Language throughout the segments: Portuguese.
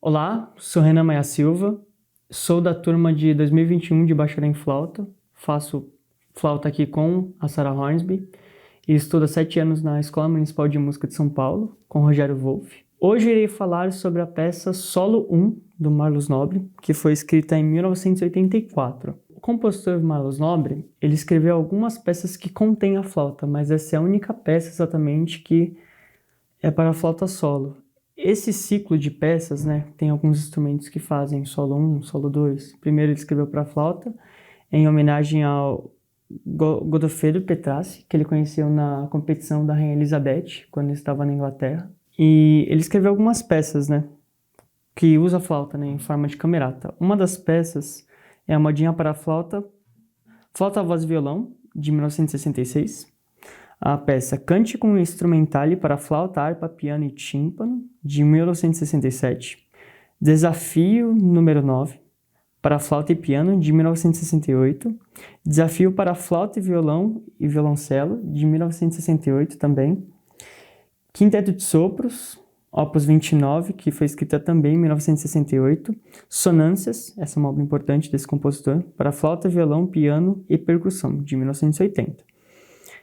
Olá, sou Renan Maia Silva, sou da turma de 2021 de bacharel em flauta, faço flauta aqui com a Sarah Hornsby e estudo há 7 anos na Escola Municipal de Música de São Paulo, com Rogério Wolff. Hoje irei falar sobre a peça Solo 1, do Marlos Nobre, que foi escrita em 1984. O compositor Marlos Nobre, ele escreveu algumas peças que contêm a flauta, mas essa é a única peça exatamente que é para a flauta solo. Esse ciclo de peças, né, tem alguns instrumentos que fazem solo 1, solo 2. Primeiro ele escreveu para a flauta, em homenagem ao Godofredo Petrassi, que ele conheceu na competição da Rainha Elizabeth, quando ele estava na Inglaterra. E ele escreveu algumas peças, né, que usa a flauta, né, em forma de camerata. Uma das peças é a Modinha para a Flauta, Flauta, Voz e Violão, de 1966. A peça Cântico Instrumentale para Flauta, Harpa, Piano e Tímpano, de 1967. Desafio número 9, para Flauta e Piano, de 1968. Desafio para Flauta e Violão e Violoncelo, de 1968 também. Quinteto de Sopros, Opus 29, que foi escrita também em 1968. Sonâncias, essa é uma obra importante desse compositor, para Flauta, Violão, Piano e Percussão, de 1980.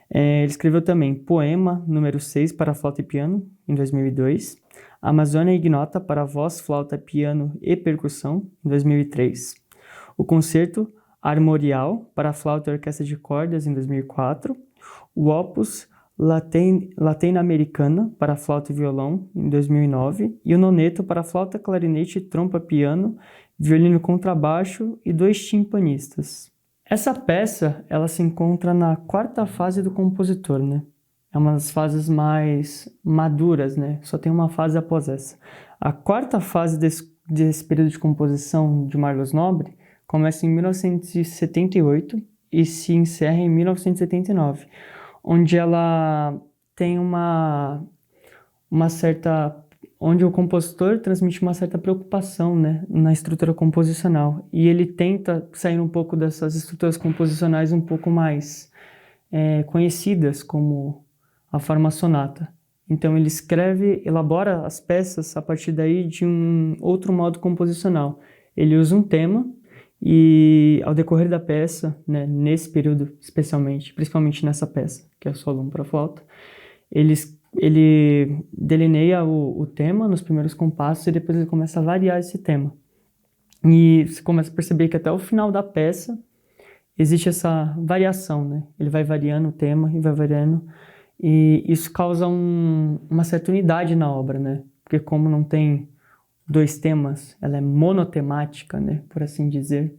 Ele escreveu também Poema número 6 para flauta e piano, em 2002. Amazônia Ignota para voz, flauta, piano e percussão, em 2003. O Concerto Armorial para flauta e orquestra de cordas, em 2004. O Opus Latino-Americana para flauta e violão, em 2009. E o Noneto para flauta, clarinete, trompa, piano, violino contrabaixo e 2 timpanistas. Essa peça, ela se encontra na 4ª fase do compositor, né? É uma das fases mais maduras, né? Só tem uma fase após essa. A 4ª fase desse período de composição de Marlos Nobre começa em 1978 e se encerra em 1979, onde ela tem onde o compositor transmite uma certa preocupação, né, na estrutura composicional. E ele tenta sair um pouco dessas estruturas composicionais um pouco mais conhecidas, como a forma sonata. Então ele elabora as peças a partir daí de um outro modo composicional. Ele usa um tema e, ao decorrer da peça, né, nesse período especialmente, principalmente nessa peça, que é o Solo 1 para flauta, ele delineia o tema nos primeiros compassos e depois ele começa a variar esse tema. E você começa a perceber que até o final da peça existe essa variação, né? Ele vai variando o tema e vai variando, e isso causa uma certa unidade na obra, né? Porque como não tem 2 temas, ela é monotemática, né? Por assim dizer,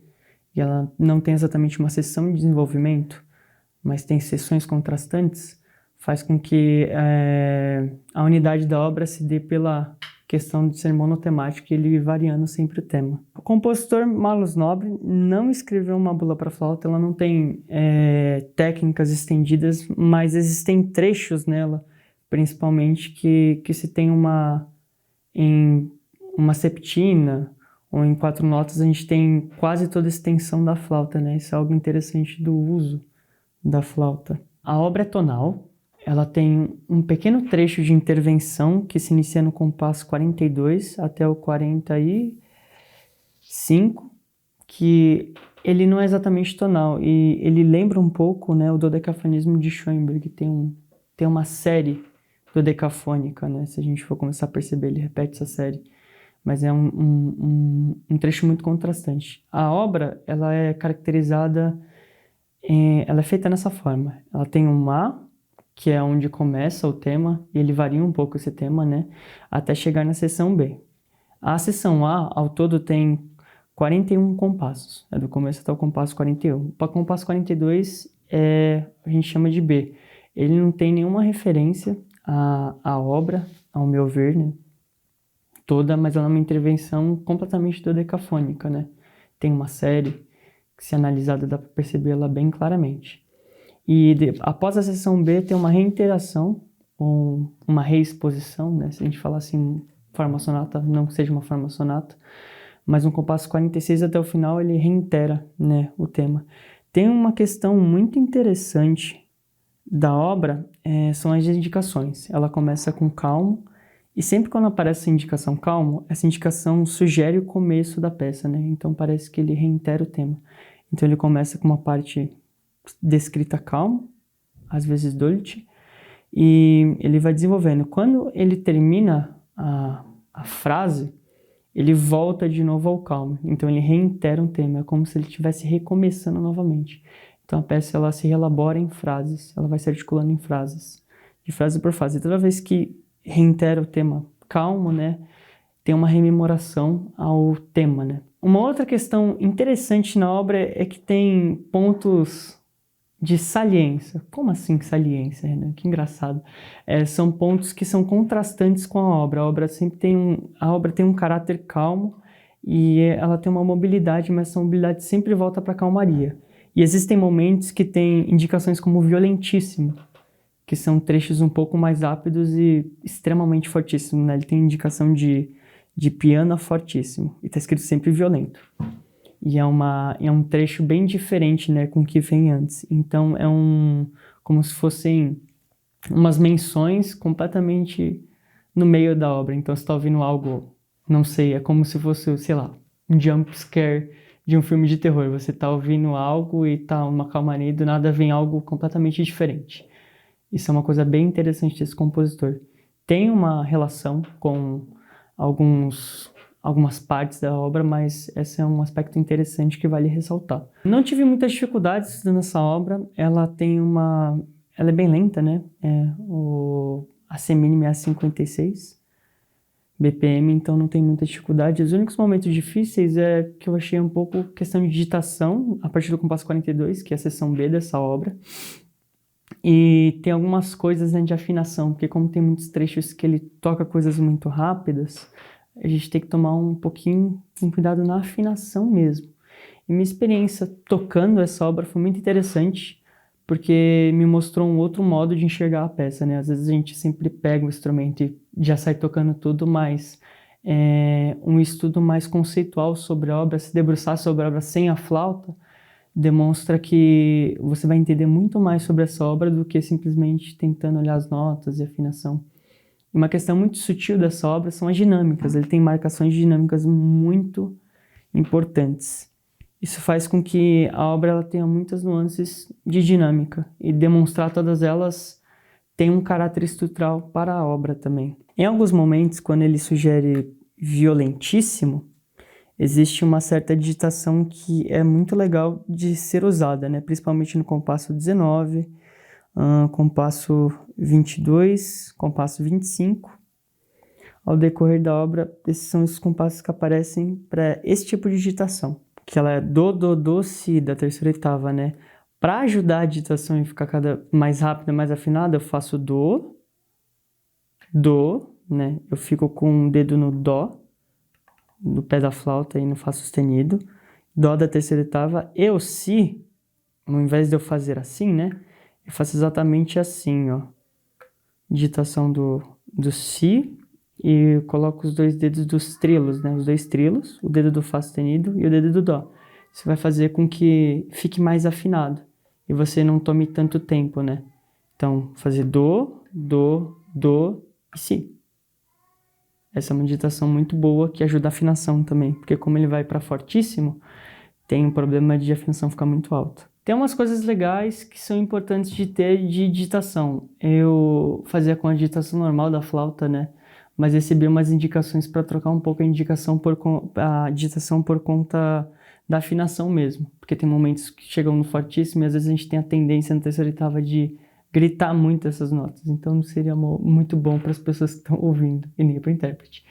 e ela não tem exatamente uma seção de desenvolvimento, mas tem seções contrastantes, faz com que a unidade da obra se dê pela questão de ser monotemático e ele variando sempre o tema. O compositor Marlos Nobre não escreveu uma bula para flauta, ela não tem técnicas estendidas, mas existem trechos nela, principalmente, que se tem em uma septina ou em 4 notas, a gente tem quase toda a extensão da flauta, né? Isso é algo interessante do uso da flauta. A obra é tonal. Ela tem um pequeno trecho de intervenção que se inicia no compasso 42 até o 45, que ele não é exatamente tonal, e ele lembra um pouco, né, o dodecafonismo de Schoenberg, tem uma série dodecafônica, né, se a gente for começar a perceber, ele repete essa série, mas é um trecho muito contrastante. A obra, ela é caracterizada, ela é feita nessa forma, ela tem um A, que é onde começa o tema, e ele varia um pouco esse tema, né, até chegar na seção B. A seção A, ao todo, tem 41 compassos, do começo até o compasso 41. Para o compasso 42, a gente chama de B. Ele não tem nenhuma referência à obra, ao meu ver, né, toda, mas ela é uma intervenção completamente dodecafônica, né. Tem uma série que, se analisada, dá para perceber ela bem claramente. E após a seção B tem uma reiteração, ou uma reexposição, né? Se a gente falar assim, forma sonata, não que seja uma forma sonata, mas no compasso 46 até o final ele reitera, né, o tema. Tem uma questão muito interessante da obra, são as indicações. Ela começa com calmo E sempre quando aparece essa indicação calmo, essa indicação sugere o começo da peça, né? Então parece que ele reitera o tema. Então ele começa com uma parte descrita calmo, às vezes dolce, e ele vai desenvolvendo. Quando ele termina a frase, ele volta de novo ao calmo. Então ele reitera um tema, é como se ele estivesse recomeçando novamente. Então a peça ela se relabora em frases, ela vai se articulando em frases, de frase por frase. E toda vez que reitera o tema calmo, né, tem uma rememoração ao tema, né. Uma outra questão interessante na obra é que tem pontos de saliência. Como assim saliência, Renan? Que engraçado. São pontos que são contrastantes com a obra. A obra sempre tem um caráter calmo e ela tem uma mobilidade, mas essa mobilidade sempre volta para a calmaria. E existem momentos que tem indicações como violentíssimo, que são trechos um pouco mais rápidos e extremamente fortíssimos, né? Ele tem indicação de piano fortíssimo, e tá escrito sempre violento. E é um trecho bem diferente, né, com o que vem antes. Então como se fossem umas menções completamente no meio da obra. Então você tá ouvindo algo, não sei, é como se fosse, sei lá, um jump scare de um filme de terror. Você tá ouvindo algo e tá uma calmaria e do nada vem algo completamente diferente. Isso é uma coisa bem interessante desse compositor. Tem uma relação com algumas partes da obra, mas esse é um aspecto interessante que vale ressaltar. Não tive muitas dificuldades estudando essa obra. Ela é bem lenta, né? A C mínima é a 56 BPM, então não tem muita dificuldade. Os únicos momentos difíceis é que eu achei um pouco questão de digitação, a partir do compasso 42, que é a seção B dessa obra. E tem algumas coisas, né, de afinação, porque como tem muitos trechos que ele toca coisas muito rápidas, a gente tem que tomar um pouquinho um cuidado na afinação mesmo. E minha experiência tocando essa obra foi muito interessante, porque me mostrou um outro modo de enxergar a peça, né? Às vezes a gente sempre pega o instrumento e já sai tocando tudo, mas um estudo mais conceitual sobre a obra, se debruçar sobre a obra sem a flauta, demonstra que você vai entender muito mais sobre essa obra do que simplesmente tentando olhar as notas e afinação. E uma questão muito sutil dessa obra são as dinâmicas. Ele tem marcações dinâmicas muito importantes. Isso faz com que a obra ela tenha muitas nuances de dinâmica e demonstrar todas elas tem um caráter estrutural para a obra também. Em alguns momentos, quando ele sugere violentíssimo, existe uma certa digitação que é muito legal de ser usada, né? Principalmente no compasso 19, compasso 22, compasso 25. Ao decorrer da obra, esses são os compassos que aparecem para esse tipo de digitação, que ela é do, si da terceira oitava, né? Para ajudar a digitação e ficar cada mais rápida, mais afinada, eu faço do, né? Eu fico com o dedo no dó, no pé da flauta e no fá sustenido, dó da terceira oitava, e o si, ao invés de eu fazer assim, né, eu faço exatamente assim, ó, digitação do si, e eu coloco os dois dedos dos trilos, né, os dois trilos, o dedo do fá sustenido e o dedo do dó. Isso vai fazer com que fique mais afinado, e você não tome tanto tempo, né. Então, fazer do e si. Essa é uma digitação muito boa que ajuda a afinação também, porque como ele vai para fortíssimo, tem um problema de afinação ficar muito alta. Tem umas coisas legais que são importantes de ter de digitação. Eu fazia com a digitação normal da flauta, né? Mas recebi umas indicações para trocar um pouco a digitação por conta da afinação mesmo, porque tem momentos que chegam no fortíssimo e às vezes a gente tem a tendência na terceira oitava de gritar muito essas notas, então não seria muito bom para as pessoas que estão ouvindo e nem para o intérprete.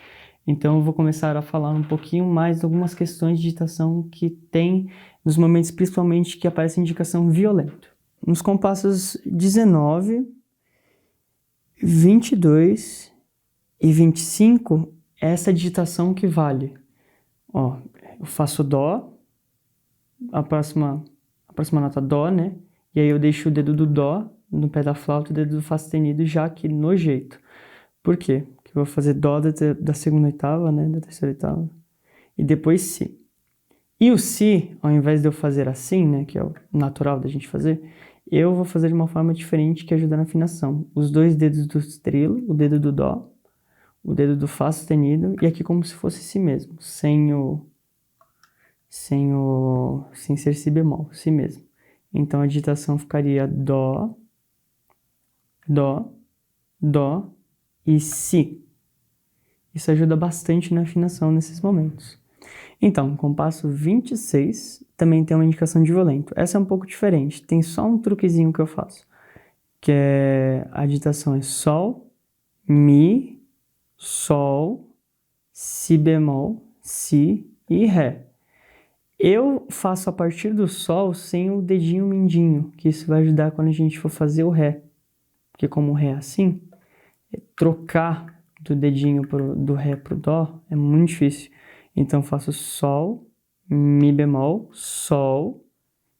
Então eu vou começar a falar um pouquinho mais de algumas questões de digitação que tem nos momentos principalmente que aparece indicação violento. Nos compassos 19, 22 e 25, é essa digitação que vale. Ó, eu faço dó, a próxima nota dó, né? E aí eu deixo o dedo do dó no pé da flauta e o dedo do fá sustenido já aqui no jeito. Por quê? Porque eu vou fazer dó da segunda oitava, né? Da terceira oitava. E depois si. E o si, ao invés de eu fazer assim, né? Que é o natural da gente fazer, eu vou fazer de uma forma diferente que ajuda na afinação. Os dois dedos do trilo, o dedo do dó, o dedo do Fá sustenido e aqui como se fosse si mesmo, sem ser si bemol, si mesmo. Então a digitação ficaria Dó, Dó, Dó e Si. Isso ajuda bastante na afinação nesses momentos. Então, compasso 26 também tem uma indicação de violento. Essa é um pouco diferente, tem só um truquezinho que eu faço, que é a digitação é Sol, Mi, Sol, Si bemol, Si e Ré. Eu faço a partir do Sol sem o dedinho mindinho, que isso vai ajudar quando a gente for fazer o Ré. Porque como o Ré é assim, trocar do dedinho do Ré pro Dó é muito difícil. Então eu faço Sol, Mi bemol, Sol,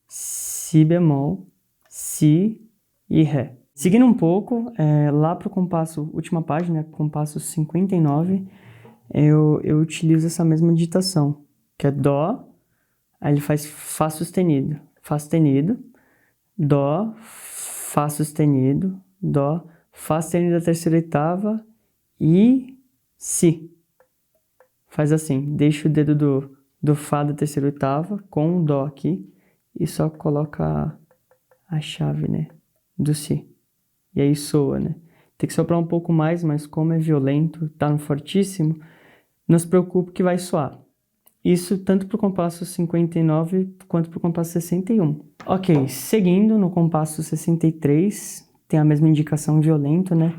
Si bemol, Si e Ré. Seguindo um pouco, lá pro compasso, última página, compasso 59, eu utilizo essa mesma digitação, que é Dó, aí ele faz Fá sustenido, Dó, Fá sustenido, Dó, Fá sustenido da terceira oitava e Si. Faz assim, deixa o dedo do Fá da terceira oitava com o Dó aqui e só coloca a chave, né, do Si. E aí soa, né? Tem que soprar um pouco mais, mas como é violento, tá no fortíssimo, não se preocupe que vai soar. Isso tanto para o compasso 59 quanto para o compasso 61. Ok, seguindo no compasso 63, tem a mesma indicação violento, né?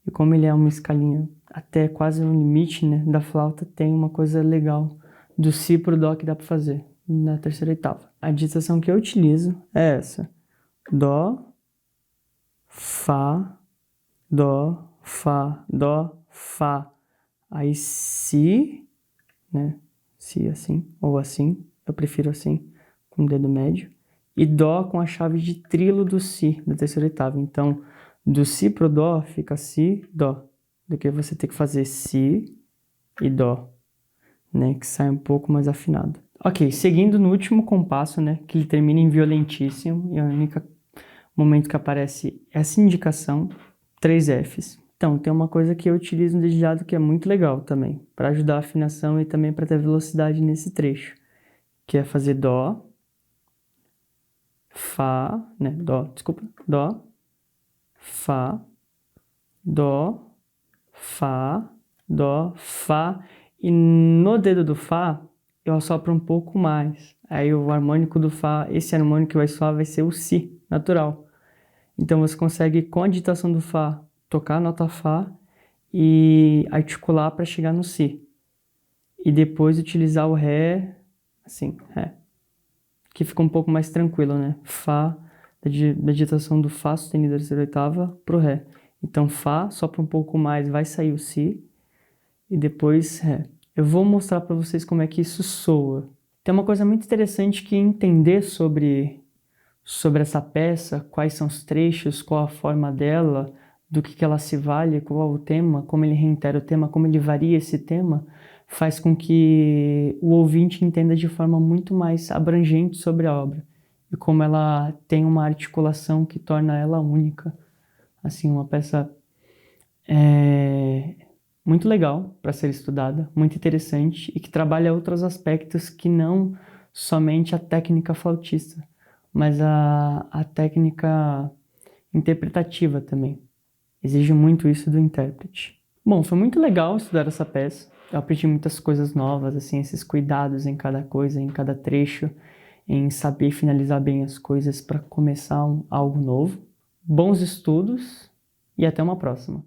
E como ele é uma escalinha até quase no limite, né, da flauta, tem uma coisa legal do Si pro Dó que dá para fazer na terceira oitava. A digitação que eu utilizo é essa. Dó, Fá, Dó, Fá, Dó, Fá. Aí Si, né? Si assim, ou assim, eu prefiro assim, com o dedo médio. E Dó com a chave de trilo do Si, da terceira oitava. Então, do Si pro Dó fica Si, Dó. Do que você ter que fazer Si e Dó, né? Que sai um pouco mais afinado. Ok, seguindo no último compasso, né? Que ele termina em violentíssimo. E é o único momento que aparece essa indicação, 3 Fs. Então, tem uma coisa que eu utilizo no dedilhado que é muito legal também, para ajudar a afinação e também para ter velocidade nesse trecho, que é fazer Dó, Fá, né, Dó, desculpa, Dó, Fá, Dó, Fá, Dó, Fá, e no dedo do Fá eu assopro um pouco mais, aí o harmônico do Fá, esse harmônico que vai soar vai ser o Si, natural. Então você consegue, com a digitação do Fá, tocar a nota Fá e articular para chegar no Si. E depois utilizar o Ré, assim, Ré. Que fica um pouco mais tranquilo, né? Fá, da digitação do Fá sustenido da terceira oitava pro Ré. Então Fá, sopra um pouco mais, vai sair o Si. E depois Ré. Eu vou mostrar para vocês como é que isso soa. Tem uma coisa muito interessante que entender sobre essa peça, quais são os trechos, qual a forma dela, do que ela se vale, qual o tema, como ele reitera o tema, como ele varia esse tema, faz com que o ouvinte entenda de forma muito mais abrangente sobre a obra e como ela tem uma articulação que torna ela única. Assim, uma peça muito legal para ser estudada, muito interessante e que trabalha outros aspectos que não somente a técnica flautista, mas a técnica interpretativa também. Exige muito isso do intérprete. Bom, foi muito legal estudar essa peça. Eu aprendi muitas coisas novas, assim, esses cuidados em cada coisa, em cada trecho, em saber finalizar bem as coisas para começar algo novo. Bons estudos e até uma próxima.